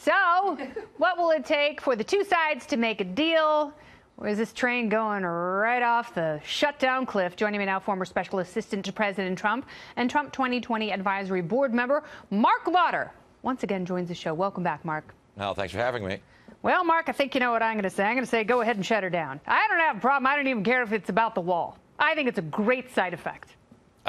So, what will it take for the two sides to make a deal? Or is this train going right off the shutdown cliff? Joining me now, former Special Assistant to President Trump and Trump 2020 Advisory Board member, Marc Lotter. Once again joins the show. Welcome back, Marc. Oh, thanks for having me. Well, Marc, I think you know what I'm going to say. I'm going to say go ahead and shut her down. I don't have a problem. I don't even care if it's about the wall. I think it's a great side effect.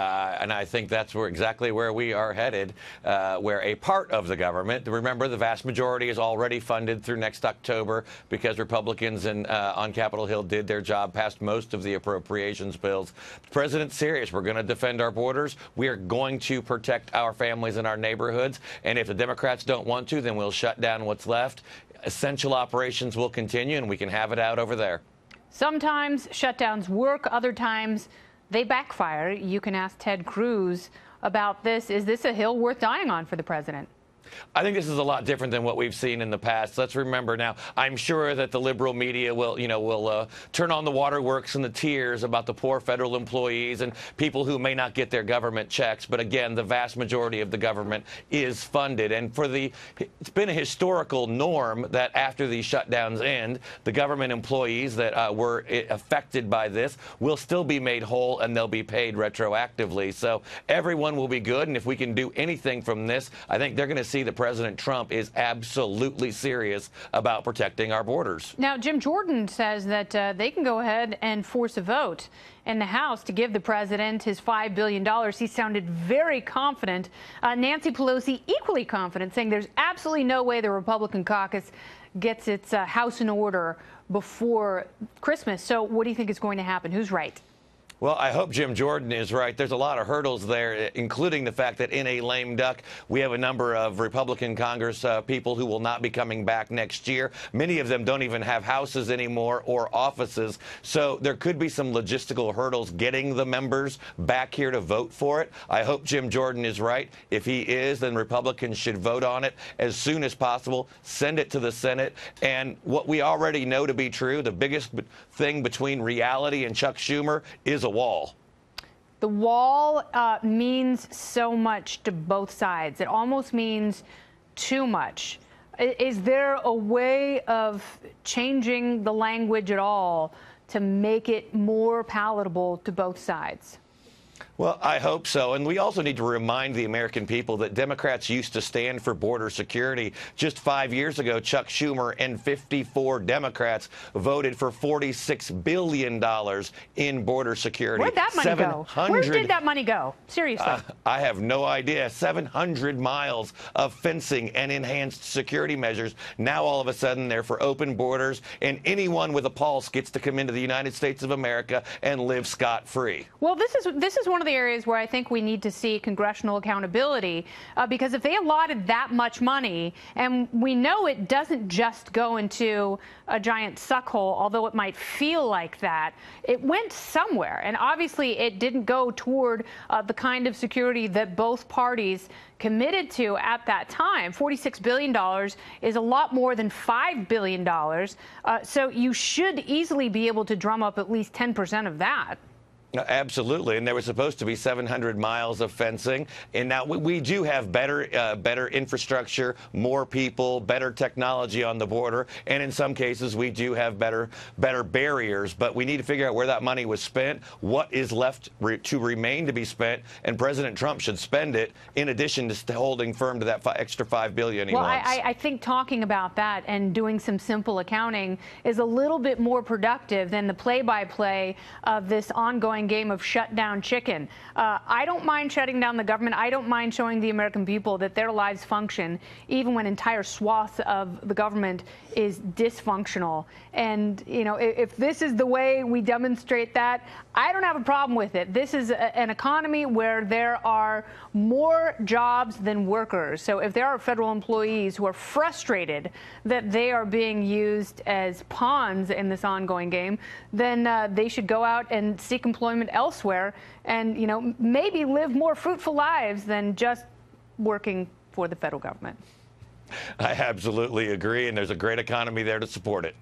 And I think that's exactly where we are headed, where a part of the government, remember, the vast majority is already funded through next October because Republicans on Capitol Hill did their job, passed most of the appropriations bills. The president's serious. We're going to defend our borders. We are going to protect our families and our neighborhoods. And if the Democrats don't want to, then we'll shut down what's left. Essential operations will continue, and we can have it out over there. Sometimes shutdowns work. Other times they backfire. You can ask Ted Cruz about this. Is this a hill worth dying on for the president? I think this is a lot different than what we've seen in the past. Let's remember now, I'm sure that the liberal media will turn on the waterworks and the tears about the poor federal employees and people who may not get their government checks. But again, the vast majority of the government is funded. And it's been a historical norm that after these shutdowns end, the government employees that were affected by this will still be made whole and they'll be paid retroactively. So everyone will be good. And if we can do anything from this, I think they're going to see that President Trump is absolutely serious about protecting our borders. Now, Jim Jordan says that they can go ahead and force a vote in the House to give the president his $5 billion. He sounded very confident. Nancy Pelosi equally confident, saying there's absolutely no way the Republican caucus gets its house in order before Christmas. So what do you think is going to happen? Who's right? Well, I hope Jim Jordan is right. There's a lot of hurdles there, including the fact that in a lame duck, we have a number of Republican Congress people who will not be coming back next year. Many of them don't even have houses anymore or offices. So there could be some logistical hurdles getting the members back here to vote for it. I hope Jim Jordan is right. If he is, then Republicans should vote on it as soon as possible, send it to the Senate. And what we already know to be true, the biggest thing between reality and Chuck Schumer is a wall. The wall means so much to both sides. It almost means too much. Is there a way of changing the language at all to make it more palatable to both sides? Well, I hope so. And we also need to remind the American people that Democrats used to stand for border security. Just 5 years ago, Chuck Schumer and 54 Democrats voted for $46 billion in border security. Where'd that money go? Where did that money go? Seriously. I have no idea. 700 miles of fencing and enhanced security measures. Now, all of a sudden, they're for open borders, and anyone with a pulse gets to come into the United States of America and live scot-free. Well, this is one of the areas where I think we need to see congressional accountability, because if they allotted that much money, and we know it doesn't just go into a giant suckhole, although it might feel like that, it went somewhere. And obviously it didn't go toward the kind of security that both parties committed to at that time. $46 billion is a lot more than $5 billion. So you should easily be able to drum up at least 10% of that. Absolutely, and there was supposed to be 700 miles of fencing, and now we do have better infrastructure, more people, better technology on the border, and in some cases we do have better barriers. But we need to figure out where that money was spent, what is left to remain to be spent, and President Trump should spend it in addition to holding firm to that extra $5 billion he wants. Well, I think talking about that and doing some simple accounting is a little bit more productive than the play-by-play of this ongoing game of shut down chicken. I don't mind shutting down the government. I don't mind showing the American people that their lives function even when entire swaths of the government is dysfunctional. And, you know, if this is the way we demonstrate that, I don't have a problem with it. This is an economy where there are more jobs than workers. So if there are federal employees who are frustrated that they are being used as pawns in this ongoing game, then they should go out and seek employment elsewhere and, you know, maybe live more fruitful lives than just working for the federal government. I absolutely agree, and there's a great economy there to support it.